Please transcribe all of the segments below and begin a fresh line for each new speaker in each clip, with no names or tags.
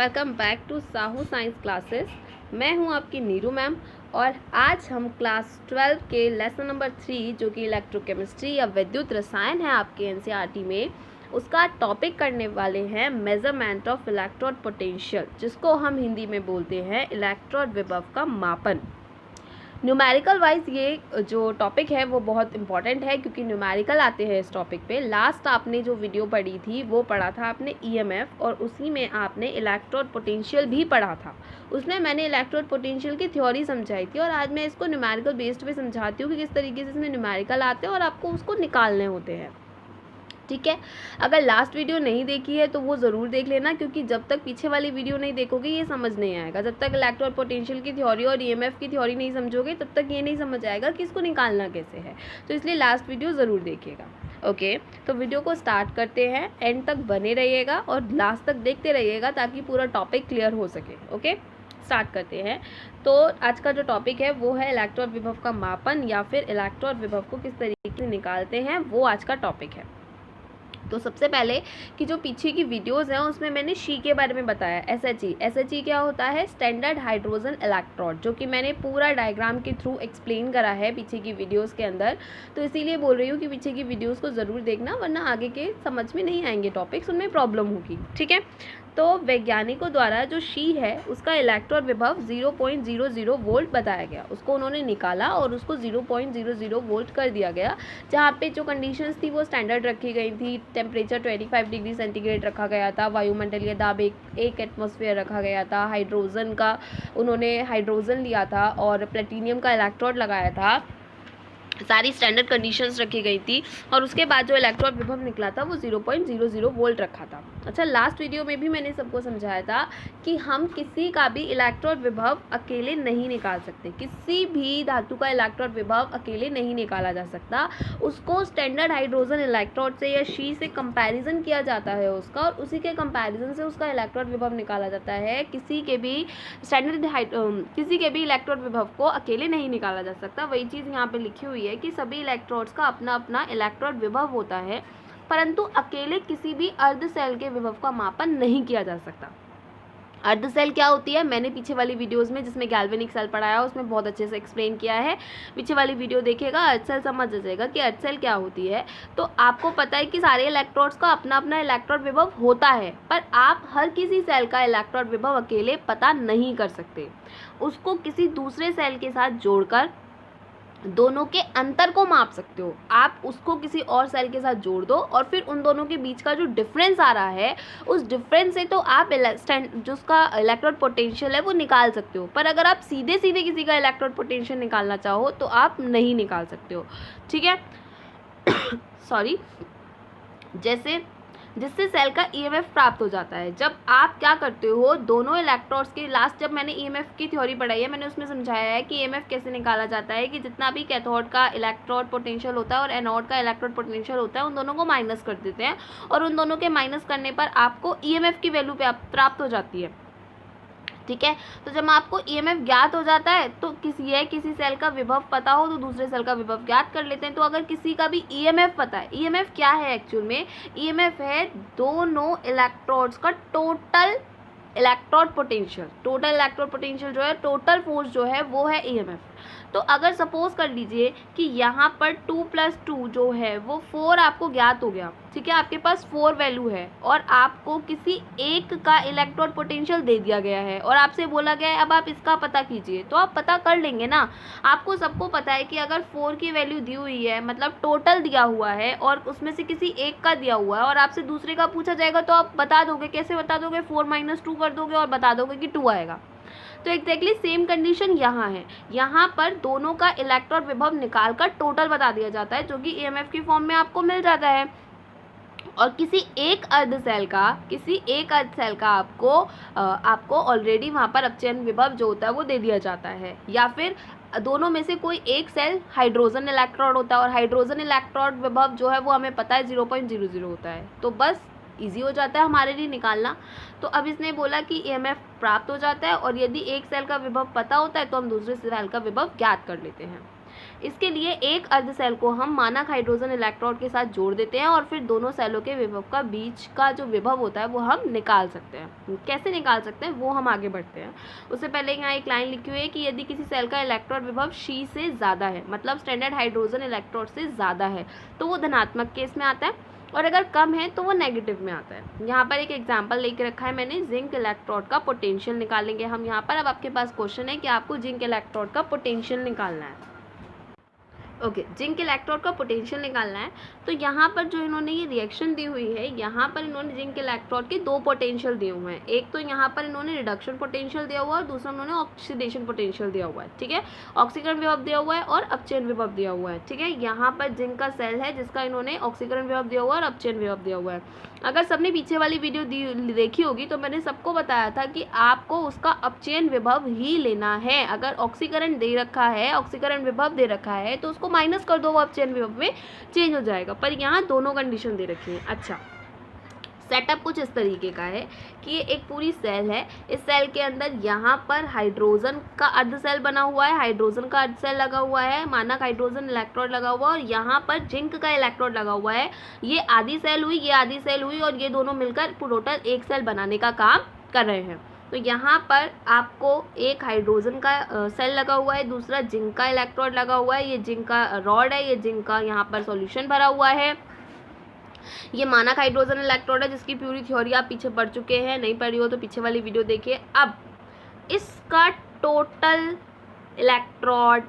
Welcome back to Sahu science classes. मैं हूं आपकी नीरू मैम और आज हम क्लास 12 के लेसन नंबर 3 जो कि इलेक्ट्रोकेमिस्ट्री या विद्युत रसायन है आपके एनसीईआरटी में, उसका टॉपिक करने वाले हैं मेजरमेंट ऑफ इलेक्ट्रोड पोटेंशियल, जिसको हम हिंदी में बोलते हैं इलेक्ट्रोड विभव का मापन। न्यूमेरिकल वाइज ये जो टॉपिक है वो बहुत इंपॉर्टेंट है क्योंकि न्यूमेरिकल आते हैं इस टॉपिक पे। लास्ट आपने जो वीडियो पढ़ी थी वो पढ़ा था आपने ईएमएफ और उसी में आपने इलेक्ट्रोड पोटेंशियल भी पढ़ा था। उसमें मैंने इलेक्ट्रोड पोटेंशियल की थ्योरी समझाई थी और आज मैं इसको न्यूमेरिकल बेस्ड पे समझाती हूँ कि किस तरीके से इसमें न्यूमेरिकल आते हैं और आपको उसको निकालने होते हैं। ठीक है, अगर लास्ट वीडियो नहीं देखी है तो वो ज़रूर देख लेना, क्योंकि जब तक पीछे वाली वीडियो नहीं देखोगे ये समझ नहीं आएगा। जब तक इलेक्ट्रोड पोटेंशियल की थ्योरी और ईएमएफ की थ्योरी नहीं समझोगे तब तक ये नहीं समझ आएगा कि इसको निकालना कैसे है। तो इसलिए लास्ट वीडियो ज़रूर देखिएगा। ओके, तो वीडियो को स्टार्ट करते हैं। एंड तक बने रहिएगा और लास्ट तक देखते रहिएगा ताकि पूरा टॉपिक क्लियर हो सके। ओके, स्टार्ट करते हैं। तो आज का जो टॉपिक है वो है इलेक्ट्रोड विभव का मापन या फिर इलेक्ट्रोड विभव को किस तरीके से निकालते हैं, वो आज का टॉपिक है। तो सबसे पहले कि जो पीछे की वीडियोस हैं उसमें मैंने शी के बारे में बताया। एसएचई क्या होता है? स्टैंडर्ड हाइड्रोजन इलेक्ट्रोड, जो कि मैंने पूरा डायग्राम के थ्रू एक्सप्लेन करा है पीछे की वीडियोस के अंदर। तो इसीलिए बोल रही हूँ कि पीछे की वीडियोस को ज़रूर देखना, वरना आगे के समझ में नहीं आएंगे टॉपिक्स, उनमें प्रॉब्लम होगी। ठीक है, तो वैज्ञानिकों द्वारा जो शी है उसका इलेक्ट्रोड विभव 0.00 वोल्ट बताया गया। उसको उन्होंने निकाला और उसको 0.00 वोल्ट कर दिया गया। जहाँ पे जो कंडीशंस थी वो स्टैंडर्ड रखी गई थी। टेम्परेचर 25 डिग्री सेंटीग्रेड रखा गया था, वायुमंडलीय दाब एक एटमॉस्फेयर रखा गया था, हाइड्रोजन का उन्होंने हाइड्रोजन लिया था और प्लेटिनियम का इलेक्ट्रोड लगाया था। सारी स्टैंडर्ड कंडीशंस रखी गई थी और उसके बाद जो इलेक्ट्रोड विभव निकला था वो 0.00 वोल्ट रखा था। अच्छा, लास्ट वीडियो में भी मैंने सबको समझाया था कि हम किसी का भी इलेक्ट्रोड विभव अकेले नहीं निकाल सकते। किसी भी धातु का इलेक्ट्रोड विभव अकेले नहीं निकाला जा सकता। उसको स्टैंडर्ड हाइड्रोजन इलेक्ट्रोड से या शी से कंपैरिजन किया जाता है उसका, और उसी के कंपैरिजन से उसका इलेक्ट्रोड विभव निकाला जाता है। किसी के भी इलेक्ट्रोड विभव को अकेले नहीं निकाला जा सकता। वही चीज़ यहाँ पे लिखी हुई है कि सभी इलेक्ट्रोड्स का अपना अपना इलेक्ट्रोड विभव होता है, परंतु अकेले किसी भी अर्ध सेल के विभव का मापन नहीं किया जा सकता। अर्ध सेल क्या होती है, मैंने पीछे वाली वीडियोस में जिसमें गैल्वेनिक सेल पढ़ाया उसमें बहुत अच्छे से एक्सप्लेन किया है। पीछे वाली वीडियो देखिएगा, अर्ध सेल समझ जाएगा कि अर्ध सेल क्या होती है। तो आपको पता है कि सारे इलेक्ट्रोड्स का अपना अपना इलेक्ट्रोड विभव होता है, पर आप हर किसी सेल का इलेक्ट्रोड विभव अकेले पता नहीं कर सकते। उसको किसी दूसरे सेल के साथ जोड़कर दोनों के अंतर को माप सकते हो। आप उसको किसी और सेल के साथ जोड़ दो और फिर उन दोनों के बीच का जो डिफरेंस आ रहा है उस डिफरेंस से तो आप जो उसका इलेक्ट्रोड पोटेंशियल है वो निकाल सकते हो। पर अगर आप सीधे सीधे किसी का इलेक्ट्रोड पोटेंशियल निकालना चाहो तो आप नहीं निकाल सकते हो। ठीक है सॉरी, जिससे सेल का ईएमएफ प्राप्त हो जाता है। जब आप क्या करते हो, दोनों इलेक्ट्रोड्स के जब मैंने ईएमएफ की थ्योरी पढ़ाई है मैंने उसमें समझाया है कि ईएमएफ कैसे निकाला जाता है, कि जितना भी कैथोड का इलेक्ट्रोड पोटेंशियल होता है और एनोड का इलेक्ट्रोड पोटेंशियल होता है उन दोनों को माइनस कर देते हैं और उन दोनों के माइनस करने पर आपको ईएमएफ की वैल्यू प्राप्त हो जाती है। ठीक है, तो जब आपको ईएमएफ ज्ञात हो जाता है तो किसी सेल का विभव पता हो तो दूसरे सेल का विभव ज्ञात कर लेते हैं। तो अगर किसी का भी ईएमएफ पता है, ईएमएफ क्या है एक्चुअल में? ईएमएफ है दोनों इलेक्ट्रोड्स का टोटल इलेक्ट्रोड पोटेंशियल जो है, टोटल फोर्स जो है वो है ईएमएफ। तो अगर सपोज कर लीजिए कि यहाँ पर 2+2 जो है वो 4 आपको ज्ञात हो गया। ठीक है, आपके पास 4 वैल्यू है और आपको किसी एक का इलेक्ट्रोड पोटेंशियल दे दिया गया है और आपसे बोला गया है अब आप इसका पता कीजिए, तो आप पता कर लेंगे ना। आपको सबको पता है कि अगर 4 की वैल्यू दी हुई है, मतलब टोटल दिया हुआ है और उसमें से किसी एक का दिया हुआ है और आपसे दूसरे का पूछा जाएगा तो आप बता दोगे। कैसे बता दोगे? 4 - 2 कर दोगे और बता दोगे कि 2 आएगा। तो एग्जैक्टली सेम कंडीशन यहाँ है। यहाँ पर दोनों का इलेक्ट्रोड विभव निकाल कर टोटल बता दिया जाता है, जो कि ईएमएफ की फॉर्म में आपको मिल जाता है। और किसी एक अर्ध सेल का आपको ऑलरेडी वहाँ पर अपचयन विभव जो होता है वो दे दिया जाता है। या फिर दोनों में से कोई एक सेल हाइड्रोजन इलेक्ट्रोड होता है और हाइड्रोजन इलेक्ट्रोड विभव जो है वो हमें पता है 0.00 होता है। तो बस इजी हो जाता है हमारे लिए निकालना। तो अब इसने बोला कि ईएमएफ प्राप्त हो जाता है और यदि एक सेल का विभव पता होता है तो हम दूसरे सेल का विभव ज्ञात कर लेते हैं। इसके लिए एक अर्ध सेल को हम मानक हाइड्रोजन इलेक्ट्रोड के साथ जोड़ देते हैं और फिर दोनों सेलों के विभव का बीच का जो विभव होता है वो हम निकाल सकते हैं। कैसे निकाल सकते हैं वो हम आगे बढ़ते हैं। उससे पहले यहाँ एक लाइन लिखी हुई है कि यदि किसी सेल का इलेक्ट्रॉन विभव C से ज़्यादा है, मतलब स्टैंडर्ड हाइड्रोजन इलेक्ट्रोड से ज़्यादा है, तो वो धनात्मक केस में आता है, और अगर कम है तो वो नेगेटिव में आता है। यहाँ पर एक एग्जांपल लेके रखा है मैंने, जिंक इलेक्ट्रोड का पोटेंशियल निकालेंगे हम यहाँ पर। अब आपके पास क्वेश्चन है कि आपको जिंक इलेक्ट्रोड का पोटेंशियल निकालना है। ओके, जिंक इलेक्ट्रोड का पोटेंशियल निकालना है। तो यहाँ पर जो इन्होंने ये रिएक्शन दी हुई है, यहाँ पर इन्होंने जिंक इलेक्ट्रोड के दो पोटेंशियल दिए हुए हैं। एक तो यहाँ पर इन्होंने रिडक्शन पोटेंशियल दिया हुआ है और दूसरा उन्होंने ऑक्सीडेशन पोटेंशियल दिया हुआ है। ठीक है, ऑक्सीकरण विभव दिया हुआ है और अपचयन विभव दिया हुआ है। ठीक है, यहाँ पर जिंक का सेल है जिसका इन्होंने ऑक्सीकरण विभव दिया हुआ है और अपचयन विभव दिया हुआ है। अगर सबने पीछे वाली वीडियो देखी होगी तो मैंने सबको बताया था कि आपको उसका अपचयन विभव ही लेना है। अगर ऑक्सीकरण दे रखा है, ऑक्सीकरण विभव दे रखा है, तो उसको माइनस कर दो, वो अपचयन विभव में चेंज हो जाएगा। पर यहाँ दोनों कंडीशन दे रखी है। अच्छा, सेटअप कुछ इस तरीके का है कि ये एक पूरी सेल है। इस सेल के अंदर यहाँ पर हाइड्रोजन का अर्ध सेल बना हुआ है, हाइड्रोजन का अर्ध सेल लगा हुआ है, मानक हाइड्रोजन इलेक्ट्रोड लगा हुआ है और यहाँ पर जिंक का इलेक्ट्रोड लगा हुआ है। ये आधी सेल हुई, ये आधी सेल हुई और ये दोनों मिलकर टोटल एक सेल बनाने का काम कर रहे हैं। तो यहाँ पर आपको एक हाइड्रोजन का सेल लगा हुआ है, दूसरा जिंक का इलेक्ट्रोड लगा हुआ है। ये जिंक का रॉड है, ये जिंक का यहाँ पर सॉल्यूशन भरा हुआ है। ये मानक हाइड्रोजन इलेक्ट्रोड है जिसकी पूरी थ्योरी आप पीछे पढ़ चुके हैं, नहीं पढ़ी हो तो पीछे वाली वीडियो देखिए। अब इसका टोटल इलेक्ट्रोड,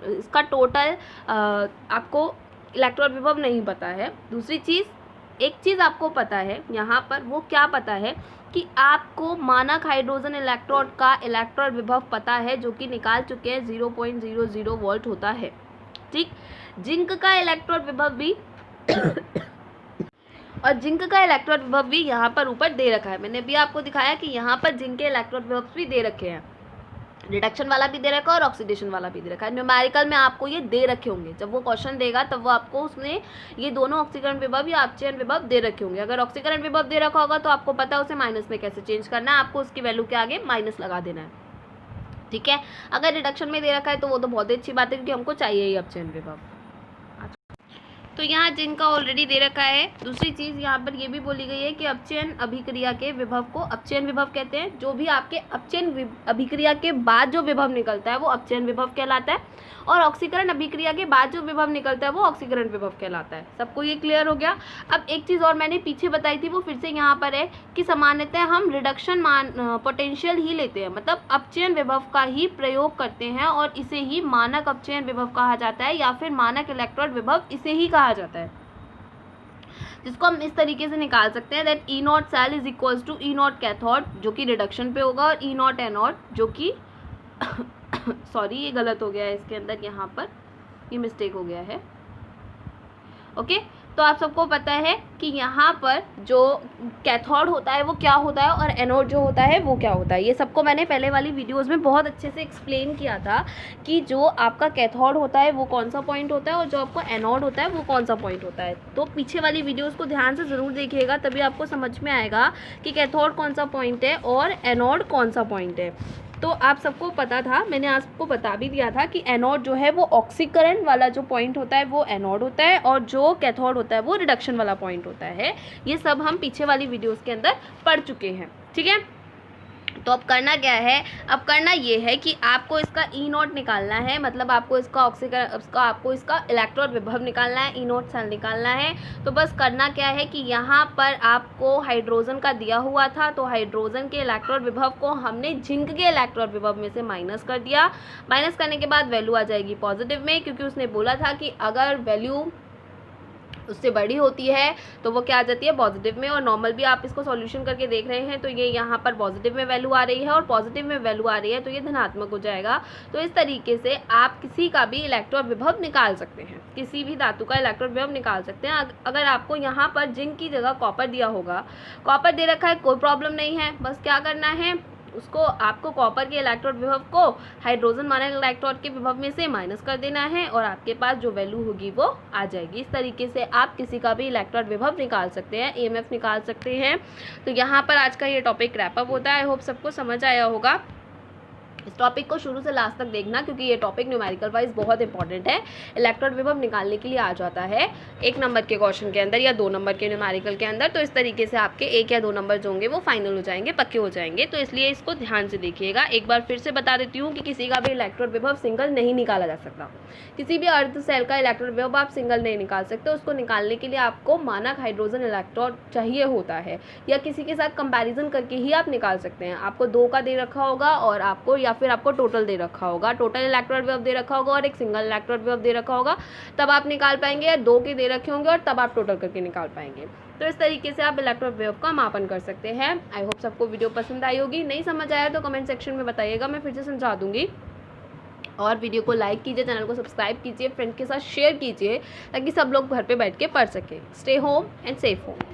इसका टोटल आपको इलेक्ट्रोड विभव नहीं पता है। दूसरी चीज़, एक चीज़ आपको पता है यहाँ पर, वो क्या पता है कि आपको मानक हाइड्रोजन इलेक्ट्रोड का इलेक्ट्रोड विभव पता है, जो कि निकाल चुके हैं 0.00 वोल्ट होता है। ठीक, जिंक का इलेक्ट्रोड विभव भी और जिंक का इलेक्ट्रोड विभव भी यहाँ पर ऊपर दे रखा है। मैंने भी आपको दिखाया कि यहाँ पर जिंक के इलेक्ट्रोड विभव भी दे रखे हैं, रिडक्शन वाला भी दे रखा है और ऑक्सीडेशन वाला भी दे रखा है। न्यूमेरिकल में आपको ये दे रखे होंगे, जब वो क्वेश्चन देगा तब वो आपको उसने ये दोनों ऑक्सीकरण विभव या अपचयन विभव दे रखे होंगे। अगर ऑक्सीकरण विभव दे रखा होगा तो आपको पता है उसे माइनस में कैसे चेंज करना है, आपको उसकी वैल्यू के आगे माइनस लगा देना है। ठीक है, अगर रिडक्शन में दे रखा है तो वो तो बहुत ही अच्छी बात है क्योंकि हमको चाहिए ही अपचयन विभव। तो यहाँ जिंक का ऑलरेडी दे रखा है। दूसरी चीज़ यहाँ पर ये भी बोली गई है कि अपचयन अभिक्रिया के विभव को अपचयन विभव कहते हैं। जो भी आपके अपचयन अभिक्रिया के बाद जो विभव निकलता है वो अपचयन विभव कहलाता है, और ऑक्सीकरण अभिक्रिया के बाद जो विभव निकलता है वो ऑक्सीकरण विभव कहलाता है। सबको ये क्लियर हो गया। अब एक चीज़ और मैंने पीछे बताई थी, वो फिर से यहाँ पर है कि सामान्यतः हम रिडक्शन पोटेंशियल ही लेते हैं, मतलब अपचयन विभव का ही प्रयोग करते हैं और इसे ही मानक अपचयन विभव कहा जाता है, या फिर मानक इलेक्ट्रोड विभव इसे ही कहा जाता है, जिसको हम इस तरीके से निकाल सकते हैं that E not cell is equals to E not cathode, जो कि रिडक्शन पे होगा, और ई नॉट एनोड, जो कि सॉरी ये गलत हो गया है इसके अंदर, यहाँ पर ये मिस्टेक हो गया है। ओके, तो आप सबको पता है कि यहाँ पर जो कैथोड होता है वो क्या होता है और एनोड जो होता है वो क्या होता है। ये सबको मैंने पहले वाली वीडियोस में बहुत अच्छे से एक्सप्लेन किया था कि जो आपका कैथोड होता है वो कौन सा पॉइंट होता है और जो आपका एनोड होता है वो कौन सा पॉइंट होता है। तो पीछे वाली वीडियोस को ध्यान से ज़रूर देखिएगा, तभी आपको समझ में आएगा कि कैथोड कौन सा पॉइंट है और एनोड कौन सा पॉइंट है। तो आप सबको पता था, मैंने आपको बता भी दिया था कि एनोड जो है वो ऑक्सीकरण वाला जो पॉइंट होता है वो एनोड होता है, और जो कैथोड होता है वो रिडक्शन वाला पॉइंट होता है। ये सब हम पीछे वाली वीडियोस के अंदर पढ़ चुके हैं। ठीक है, तो अब करना क्या है, अब करना ये है कि आपको इसका ई नॉट निकालना है, मतलब आपको इसका आपको इसका इलेक्ट्रोड विभव निकालना है, ई नॉट सेल निकालना है। तो बस करना क्या है कि यहाँ पर आपको हाइड्रोजन का दिया हुआ था, तो हाइड्रोजन के इलेक्ट्रोड विभव को हमने जिंक के इलेक्ट्रोड विभव में से माइनस कर दिया। माइनस करने के बाद वैल्यू आ जाएगी पॉजिटिव में, क्योंकि उसने बोला था कि अगर वैल्यू उससे बड़ी होती है तो वो क्या आ जाती है पॉजिटिव में। और नॉर्मल भी आप इसको सॉल्यूशन करके देख रहे हैं तो ये यहाँ पर पॉजिटिव में वैल्यू आ रही है और पॉजिटिव में वैल्यू आ रही है तो ये धनात्मक हो जाएगा। तो इस तरीके से आप किसी का भी इलेक्ट्रोड विभव निकाल सकते हैं, किसी भी धातु का इलेक्ट्रोड विभव निकाल सकते हैं। अगर आपको यहाँ पर जिंक की जगह कॉपर दिया होगा, कॉपर दे रखा है, कोई प्रॉब्लम नहीं है। बस क्या करना है, उसको आपको कॉपर के इलेक्ट्रोड विभव को हाइड्रोजन मानक इलेक्ट्रोड के विभव में से माइनस कर देना है और आपके पास जो वैल्यू होगी वो आ जाएगी। इस तरीके से आप किसी का भी इलेक्ट्रोड विभव निकाल सकते हैं, ईएमएफ निकाल सकते हैं। तो यहाँ पर आज का ये टॉपिक रैप अप होता है। आई होप सबको समझ आया होगा। इस टॉपिक को शुरू से लास्ट तक देखना, क्योंकि ये टॉपिक न्यूमेरिकल वाइज बहुत इंपॉर्टेंट है। इलेक्ट्रॉन विभव निकालने के लिए आ जाता है 1 नंबर के क्वेश्चन के अंदर या 2 नंबर के न्यूमेरिकल के अंदर। तो इस तरीके से आपके 1 या 2 नंबर जो होंगे वो फाइनल हो जाएंगे, पक्के हो जाएंगे। तो इसलिए इसको ध्यान से देखिएगा। एक बार फिर से बता देती हूँ कि किसी का भी इलेक्ट्रॉन विभव सिंगल नहीं निकाला जा सकता। किसी भी अर्ध सेल का इलेक्ट्रॉन विभव आप सिंगल नहीं निकाल सकते। उसको निकालने के लिए आपको मानक हाइड्रोजन इलेक्ट्रॉन चाहिए होता है, या किसी के साथ कंपैरिजन करके ही आप निकाल सकते हैं। आपको 2 का दे रखा होगा और आपको, या फिर आपको टोटल दे रखा होगा, टोटल इलेक्ट्रॉन विभव दे रखा होगा और एक सिंगल इलेक्ट्रॉन विभव दे रखा होगा, तब आप निकाल पाएंगे। या 2 के दे रखे होंगे और तब आप टोटल करके निकाल पाएंगे। तो इस तरीके से आप इलेक्ट्रॉन विभव का मापन कर सकते हैं। आई होप सबको वीडियो पसंद आई होगी। नहीं समझ आया तो कमेंट सेक्शन में बताइएगा, मैं फिर से समझा दूंगी। और वीडियो को लाइक कीजिए, चैनल को सब्सक्राइब कीजिए, फ्रेंड के साथ शेयर कीजिए, ताकि सब लोग घर पे बैठ के पढ़ सकें। Stay home and safe home.